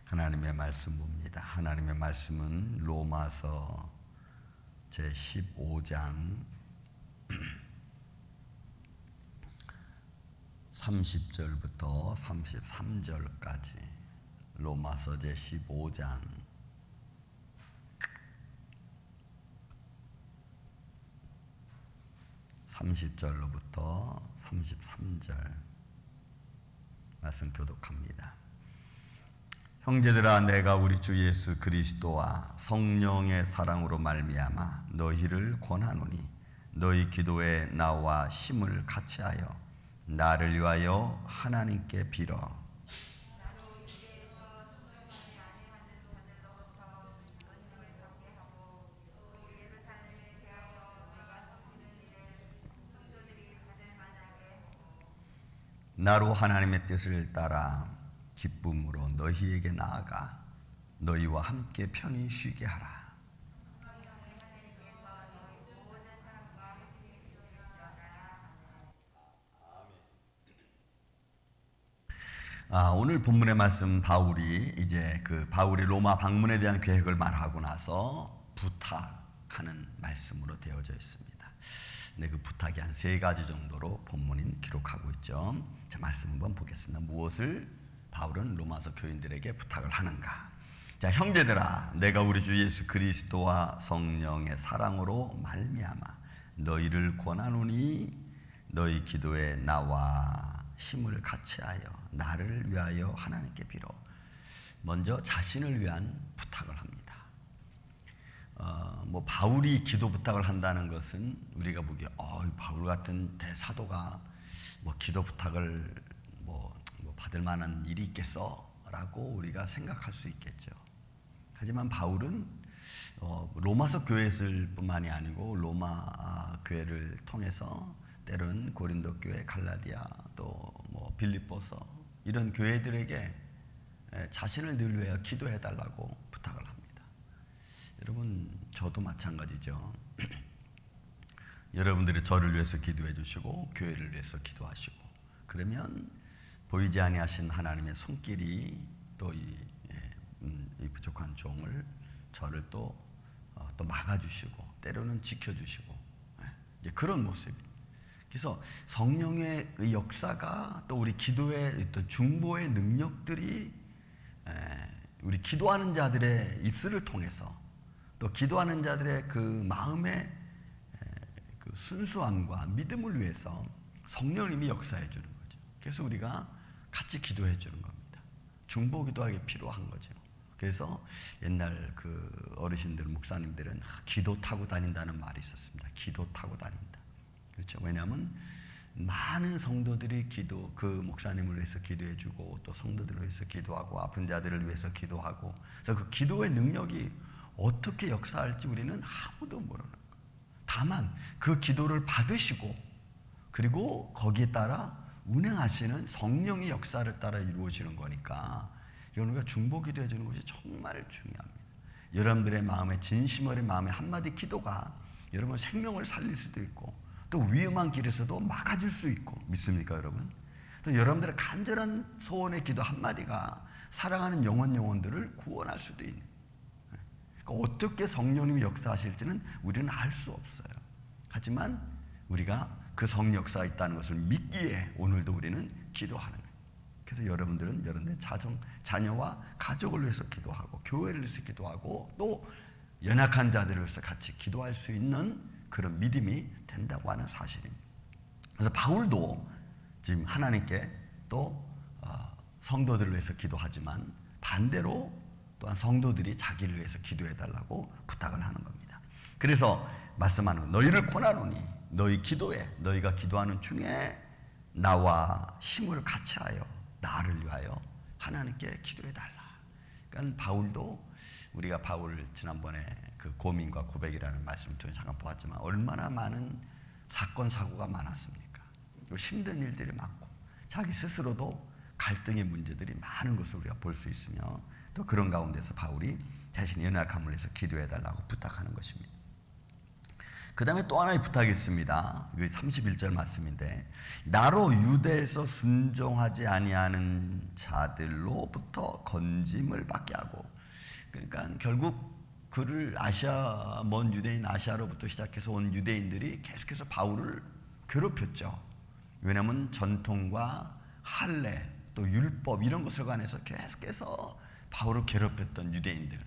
하나님의 말씀 봅니다. 하나님의 말씀은 로마서 제15장 30절부터 33절까지 로마서 제15장 30절로부터 33절 말씀 교독합니다. 형제들아, 내가 우리 주 예수 그리스도와 성령의 사랑으로 말미암아 너희를 권하노니 너희 기도에 나와 힘을 같이하여 나를 위하여 하나님께 빌어. 나로 하나님의 뜻을 따라 기쁨으로 너희에게 나아가 너희와 함께 편히 쉬게 하라. 오늘 본문의 말씀, 바울이 이제 바울이 로마 방문에 대한 계획을 말하고 나서 부탁하는 말씀으로 되어져 있습니다. 근데 그 부탁이 한 3가지 정도로 본문인 기록하고 있죠. 자, 말씀 한번 보겠습니다. 무엇을 바울은 로마서 교인들에게 부탁을 하는가? 자, 형제들아, 내가 우리 주 예수 그리스도와 성령의 사랑으로 말미암아 너희를 권하노니 너희 기도에 나와 힘을 같이하여 나를 위하여 하나님께 빌어. 먼저 자신을 위한 부탁을 합니다. 바울이 기도 부탁을 한다는 것은 우리가 보기에 바울 같은 대사도가 기도 부탁을 받을 만한 일이 있겠어? 라고 우리가 생각할 수 있겠죠. 하지만 바울은 로마서 교회를 뿐만이 아니고 로마 교회를 통해서 때론 고린도 교회, 갈라디아, 또 빌립보서 이런 교회들에게 자신을 늘 위하여 기도해 달라고 부탁을 합니다. 여러분, 저도 마찬가지죠. 여러분들이 저를 위해서 기도해 주시고 교회를 위해서 기도하시고, 그러면 보이지 아니하신 하나님의 손길이 또 이 부족한 종을, 저를 또 막아주시고 때로는 지켜주시고, 이제 그런 모습입니다. 그래서 성령의 역사가 또 우리 기도의 또 중보의 능력들이 우리 기도하는 자들의 입술을 통해서, 또 기도하는 자들의 그 마음의 그 순수함과 믿음을 위해서 성령님이 역사해 주는 거죠. 그래서 우리가 같이 기도해 주는 겁니다. 중보 기도하기 필요한 거죠. 그래서 옛날 그 어르신들, 목사님들은 기도 타고 다닌다는 말이 있었습니다. 기도 타고 다닌다. 그렇죠. 왜냐하면 많은 성도들이 그 목사님을 위해서 기도해 주고, 또 성도들을 위해서 기도하고, 아픈 자들을 위해서 기도하고, 그래서 그 기도의 능력이 어떻게 역사할지 우리는 아무도 모르는 거예요. 다만 그 기도를 받으시고, 그리고 거기에 따라 운행하시는 성령의 역사를 따라 이루어지는 거니까, 이건 우리가 중보 기도해 주는 것이 정말 중요합니다. 여러분들의 마음에, 진심 어린 마음의 한마디 기도가 여러분 생명을 살릴 수도 있고, 또 위험한 길에서도 막아줄 수 있고, 믿습니까 여러분? 또 여러분들의 간절한 소원의 기도 한마디가 사랑하는 영혼들을 구원할 수도 있는, 그러니까 어떻게 성령님이 역사하실지는 우리는 알 수 없어요. 하지만 우리가 그 성령 역사가 있다는 것을 믿기에 오늘도 우리는 기도하는 거예요. 그래서 여러분들의 자녀와 가족을 위해서 기도하고, 교회를 위해서 기도하고, 또 연약한 자들을 위해서 같이 기도할 수 있는 그런 믿음이 된다고 하는 사실입니다. 그래서 바울도 지금 하나님께 또 성도들을 위해서 기도하지만, 반대로 또한 성도들이 자기를 위해서 기도해 달라고 부탁을 하는 겁니다. 그래서 말씀하는, 너희를 권하노니 너희 기도에, 너희가 기도하는 중에 나와 힘을 같이하여 나를 위하여 하나님께 기도해 달라. 그러니까 바울도, 우리가 바울 지난번에 그 고민과 고백이라는 말씀을 통해 잠깐 보았지만 얼마나 많은 사건 사고가 많았습니까? 힘든 일들이 많고, 자기 스스로도 갈등의 문제들이 많은 것을 우리가 볼 수 있으며, 또 그런 가운데서 바울이 자신의 연약함을 위해서 기도해 달라고 부탁하는 것입니다. 그 다음에 또 하나의 부탁이 있습니다. 이게 31절 말씀인데, 나로 유대에서 순종하지 아니하는 자들로부터 건짐을 받게 하고, 그러니까 결국 그를 먼 유대인 아시아로부터 시작해서 온 유대인들이 계속해서 바울을 괴롭혔죠. 왜냐하면 전통과 할례 또 율법 이런 것을 관해서 계속해서 바울을 괴롭혔던 유대인들,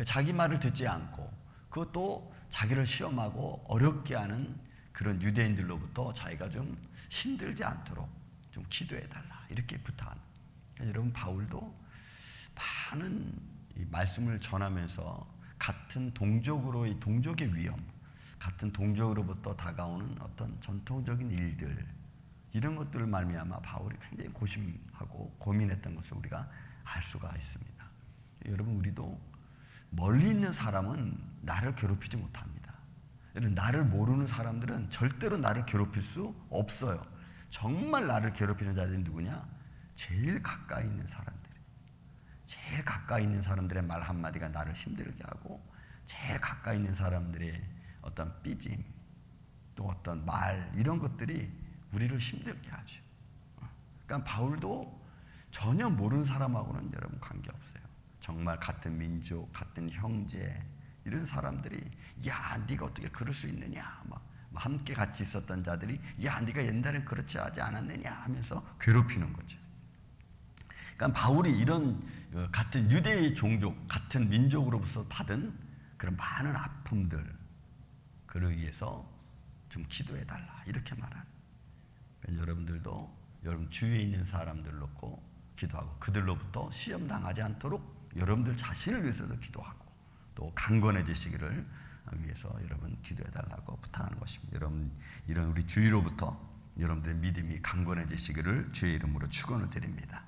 자기 말을 듣지 않고 그것도 자기를 시험하고 어렵게 하는 그런 유대인들로부터 자기가 좀 힘들지 않도록 좀 기도해달라 이렇게 부탁하는. 그러니까 여러분, 바울도 많은 이 말씀을 전하면서 같은 동족으로의 동족의 위험, 같은 동족으로부터 다가오는 어떤 전통적인 일들, 이런 것들을 말미암아 바울이 굉장히 고심하고 고민했던 것을 우리가 알 수가 있습니다. 여러분, 우리도 멀리 있는 사람은 나를 괴롭히지 못합니다. 나를 모르는 사람들은 절대로 나를 괴롭힐 수 없어요. 정말 나를 괴롭히는 자들이 누구냐? 제일 가까이 있는 사람들. 제일 가까이 있는 사람들의 말 한마디가 나를 힘들게 하고, 제일 가까이 있는 사람들의 어떤 삐짐, 또 어떤 말, 이런 것들이 우리를 힘들게 하죠. 그러니까 바울도 전혀 모르는 사람하고는 여러분 관계없어요. 정말 같은 민족, 같은 형제, 이런 사람들이 야, 네가 어떻게 그럴 수 있느냐, 막 함께 같이 있었던 자들이 야, 네가 옛날엔 그렇지 하지 않았느냐 하면서 괴롭히는 거죠. 그러니까 바울이 이런 같은 유대의 종족, 같은 민족으로부터 받은 그런 많은 아픔들, 그를 위해서 좀 기도해달라 이렇게 말하는. 그러니까 여러분들도 여러분 주위에 있는 사람들 놓고 기도하고, 그들로부터 시험 당하지 않도록 여러분들 자신을 위해서도 기도하고, 또 강건해지시기를 위해서 여러분 기도해달라고 부탁하는 것입니다. 여러분, 이런 우리 주위로부터 여러분들의 믿음이 강건해지시기를 주의 이름으로 축원을 드립니다.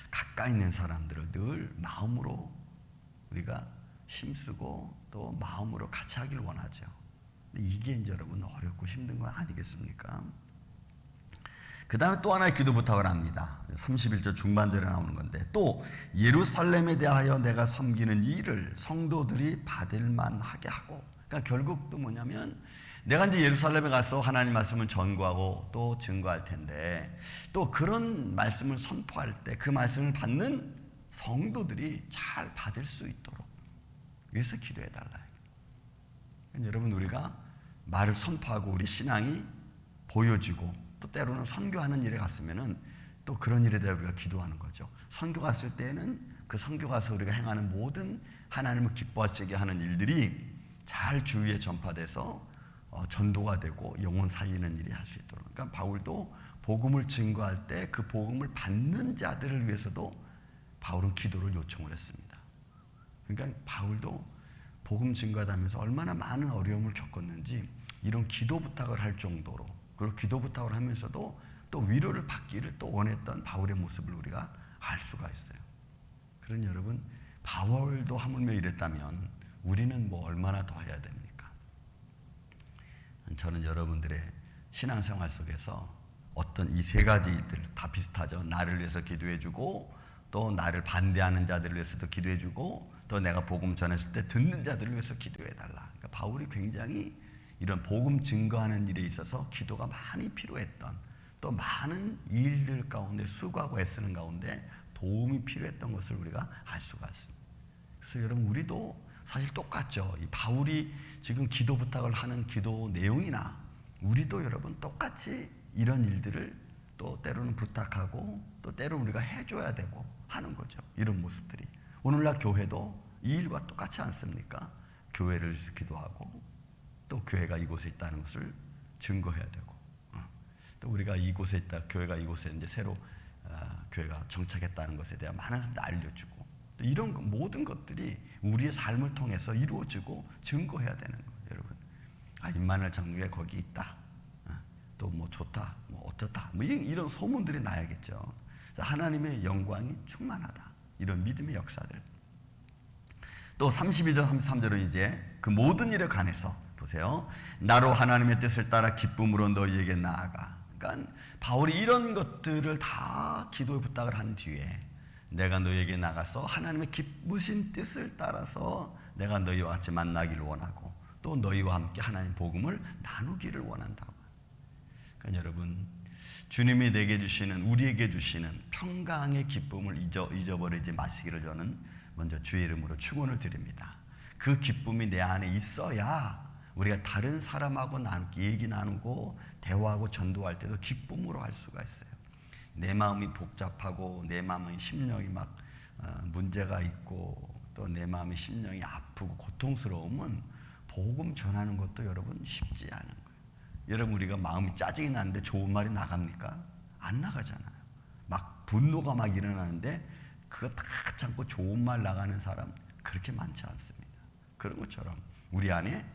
가까이 있는 사람들을 늘 마음으로 우리가 힘쓰고 또 마음으로 같이 하길 원하죠. 근데 이게 이제 여러분 어렵고 힘든 건 아니겠습니까? 그 다음에 또 하나의 기도 부탁을 합니다. 31절 중반절에 나오는 건데, 또 예루살렘에 대하여 내가 섬기는 일을 성도들이 받을 만하게 하고. 그러니까 결국 또 뭐냐면, 내가 이제 예루살렘에 가서 하나님 말씀을 전거하고 또 증거할 텐데, 또 그런 말씀을 선포할 때 그 말씀을 받는 성도들이 잘 받을 수 있도록 위해서 기도해달라. 여러분, 우리가 말을 선포하고 우리 신앙이 보여지고 또 때로는 선교하는 일에 갔으면은 또 그런 일에 대해 우리가 기도하는 거죠. 선교 갔을 때는 그 선교 가서 우리가 행하는 모든 하나님을 기뻐하시게 하는 일들이 잘 주위에 전파돼서 전도가 되고 영혼 살리는 일이 할 수 있도록. 그러니까 바울도 복음을 증거할 때 그 복음을 받는 자들을 위해서도 바울은 기도를 요청을 했습니다. 그러니까 바울도 복음 증거하면서 얼마나 많은 어려움을 겪었는지 이런 기도 부탁을 할 정도로, 그리고 기도 부탁을 하면서도 또 위로를 받기를 또 원했던 바울의 모습을 우리가 알 수가 있어요. 그런 여러분, 바울도 하물며 이랬다면 우리는 뭐 얼마나 더 해야 됩니까? 저는 여러분들의 신앙생활 속에서 어떤 이 세 가지 일들 다 비슷하죠. 나를 위해서 기도해주고, 또 나를 반대하는 자들을 위해서도 기도해주고, 또 내가 복음 전했을 때 듣는 자들을 위해서 기도해달라. 그러니까 바울이 굉장히 이런 복음 증거하는 일에 있어서 기도가 많이 필요했던, 또 많은 일들 가운데 수고하고 애쓰는 가운데 도움이 필요했던 것을 우리가 알 수가 있습니다. 그래서 여러분, 우리도 사실 똑같죠. 이 바울이 지금 기도 부탁을 하는 기도 내용이나 우리도 여러분 똑같이 이런 일들을 또 때로는 부탁하고 또 때로는 우리가 해줘야 되고 하는 거죠. 이런 모습들이 오늘날 교회도 이 일과 똑같지 않습니까? 교회를 위해서 기도하고 또 교회가 이곳에 있다는 것을 증거해야 되고, 또 우리가 이곳에 있다, 교회가 이곳에 이제 새로 교회가 정착했다는 것에 대한 많은 사람들 알려주고, 또 이런 모든 것들이 우리의 삶을 통해서 이루어지고 증거해야 되는 거예요. 여러분, 임마누엘 장로교회 거기 있다, 또 뭐 좋다, 뭐 어떻다, 뭐 이런 소문들이 나야겠죠. 하나님의 영광이 충만하다, 이런 믿음의 역사들. 또 32절 33절은 이제 그 모든 일에 관해서 보세요. 나로 하나님의 뜻을 따라 기쁨으로 너희에게 나아가. 그러니까 바울이 이런 것들을 다 기도의 부탁을 한 뒤에 내가 너희에게 나가서 하나님의 기쁘신 뜻을 따라서 내가 너희와 같이 만나기를 원하고, 또 너희와 함께 하나님 복음을 나누기를 원한다고. 그러니까 여러분, 주님이 내게 주시는, 우리에게 주시는 평강의 기쁨을 잊어버리지 마시기를 저는 먼저 주의 이름으로 축원을 드립니다. 그 기쁨이 내 안에 있어야 우리가 다른 사람하고 얘기 나누고 대화하고 전도할 때도 기쁨으로 할 수가 있어요. 내 마음이 복잡하고 내 마음의 심령이 막 문제가 있고 또 내 마음의 심령이 아프고 고통스러우면 복음 전하는 것도 여러분 쉽지 않은 거예요. 여러분, 우리가 마음이 짜증이 나는데 좋은 말이 나갑니까? 안 나가잖아요. 막 분노가 막 일어나는데 그거 다 참고 좋은 말 나가는 사람 그렇게 많지 않습니다. 그런 것처럼 우리 안에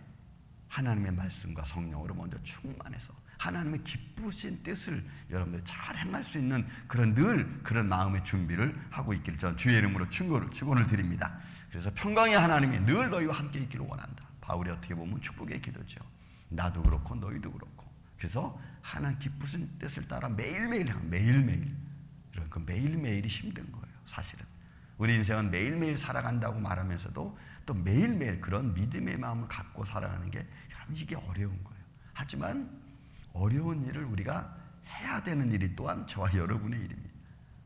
하나님의 말씀과 성령으로 먼저 충만해서 하나님의 기쁘신 뜻을 여러분들이 잘 행할 수 있는 늘 그런 마음의 준비를 하고 있기를 저는 주의 이름으로 축원을 드립니다. 그래서 평강의 하나님이 늘 너희와 함께 있기를 원한다. 바울이 어떻게 보면 축복의 기도죠. 나도 그렇고 너희도 그렇고. 그래서 하나님 기쁘신 뜻을 따라 매일매일 이런 그 매일매일이 힘든 거예요. 사실은 우리 인생은 매일매일 살아간다고 말하면서도 또 매일매일 그런 믿음의 마음을 갖고 살아가는 게 여러분 이게 어려운 거예요. 하지만 어려운 일을 우리가 해야 되는 일이 또한 저와 여러분의 일입니다.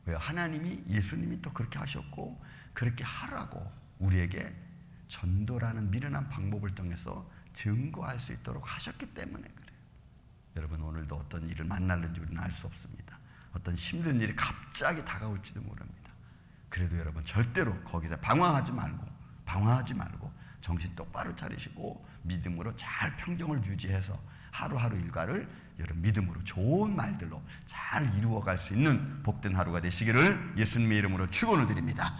왜요? 하나님이, 예수님이 또 그렇게 하셨고 그렇게 하라고 우리에게 전도라는 미련한 방법을 통해서 증거할 수 있도록 하셨기 때문에 그래요. 여러분, 오늘도 어떤 일을 만날는지 우리는 알 수 없습니다. 어떤 힘든 일이 갑자기 다가올지도 모릅니다. 그래도 여러분 절대로 거기서 방황하지 말고 정신 똑바로 차리시고 믿음으로 잘 평정을 유지해서 하루하루 일과를 여러분 믿음으로 좋은 말들로 잘 이루어갈 수 있는 복된 하루가 되시기를 예수님의 이름으로 축원을 드립니다.